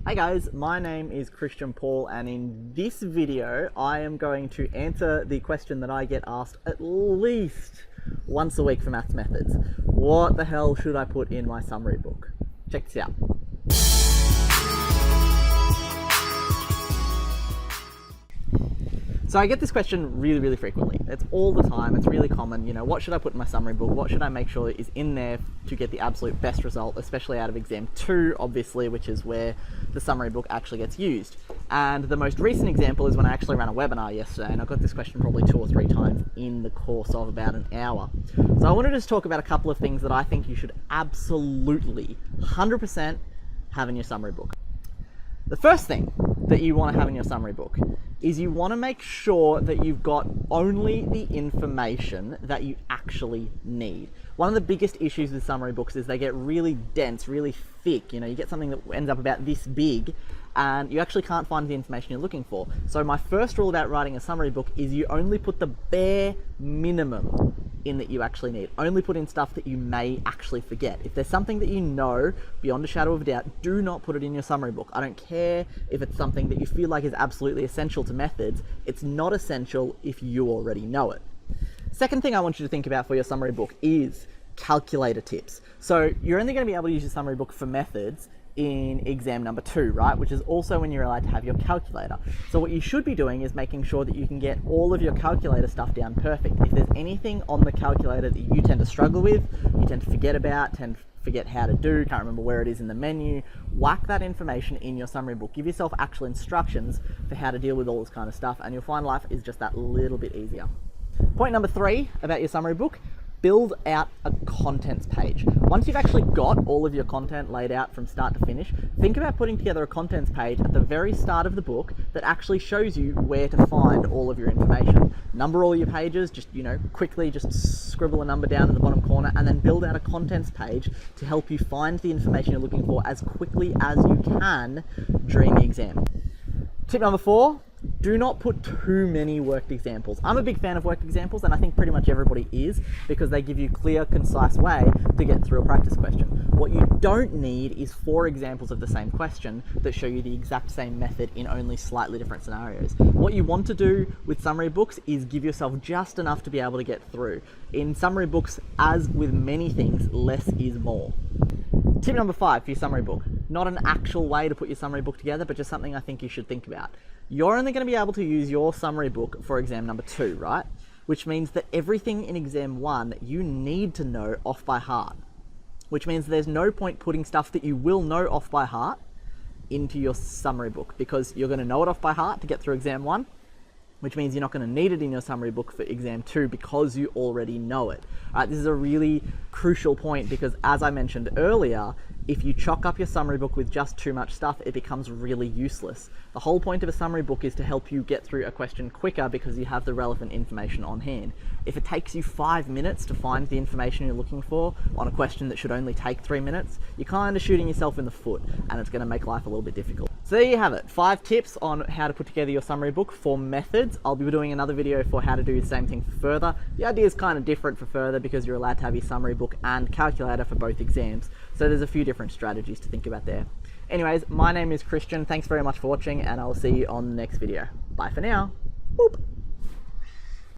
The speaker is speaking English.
Hi guys, my name is Christian Paul, and in this video I am going to answer the question that I get asked at least once a week for Maths Methods. What the hell should I put in my summary book? Check this out. So I get this question really frequently. It's all the time, it's really common. You know, what should I put in my summary book? What should I make sure is in there to get the absolute best result, especially out of exam 2, obviously, which is where the summary book actually gets used. And the most recent example is when I actually ran a webinar yesterday, and I got this question probably 2 or 3 times in the course of about an hour. So I wanted to just talk about a couple of things that I think you should absolutely 100% have in your summary book. The first thing that you want to have in your summary book is you want to make sure that you've got only the information that you actually need. One of the biggest issues with summary books is they get really dense, really thick. You know, you get something that ends up about this big and you actually can't find the information you're looking for. So my first rule about writing a summary book is you only put the bare minimum in that you actually need. Only put in stuff that you may actually forget. If there's something that you know beyond a shadow of a doubt, do not put it in your summary book. I don't care if it's something that you feel like is absolutely essential to methods. It's not essential if you already know it. Second thing I want you to think about for your summary book is calculator tips. So you're only going to be able to use your summary book for methods in exam number 2, right? Which is also when you're allowed to have your calculator. So what you should be doing is making sure that you can get all of your calculator stuff down perfect. If there's anything on the calculator that you tend to struggle with, you tend to forget about, tend to forget how to do, can't remember where it is in the menu, whack that information in your summary book. Give yourself actual instructions for how to deal with all this kind of stuff, and you'll find life is just that little bit easier. Point number 3 about your summary book: build out a contents page. Once you've actually got all of your content laid out from start to finish, think about putting together a contents page at the very start of the book that actually shows you where to find all of your information. Number all your pages, just, you know, quickly just scribble a number down in the bottom corner and then build out a contents page to help you find the information you're looking for as quickly as you can during the exam. Tip number 4, do not put too many worked examples. I'm a big fan of worked examples, and I think pretty much everybody is, because they give you a clear, concise way to get through a practice question. What you don't need is 4 examples of the same question that show you the exact same method in only slightly different scenarios. What you want to do with summary books is give yourself just enough to be able to get through. In summary books, as with many things, less is more. Tip number 5 for your summary book. Not an actual way to put your summary book together, but just something I think you should think about. You're only going to be able to use your summary book for exam number 2, right? Which means that everything in exam 1 you need to know off by heart. Which means there's no point putting stuff that you will know off by heart into your summary book, because you're going to know it off by heart to get through exam 1, which means you're not going to need it in your summary book for exam 2 because you already know it. This is a really crucial point, because as I mentioned earlier, if you chock up your summary book with just too much stuff, it becomes really useless. The whole point of a summary book is to help you get through a question quicker because you have the relevant information on hand. If it takes you 5 minutes to find the information you're looking for on a question that should only take 3 minutes, you're kind of shooting yourself in the foot, and it's going to make life a little bit difficult. So there you have it, 5 tips on how to put together your summary book for methods. I'll be doing another video for how to do the same thing for further. The idea is kind of different for further because you're allowed to have your summary book and calculator for both exams. So there's a few different strategies to think about there. Anyways, my name is Christian. Thanks very much for watching, and I'll see you on the next video. Bye for now. Boop.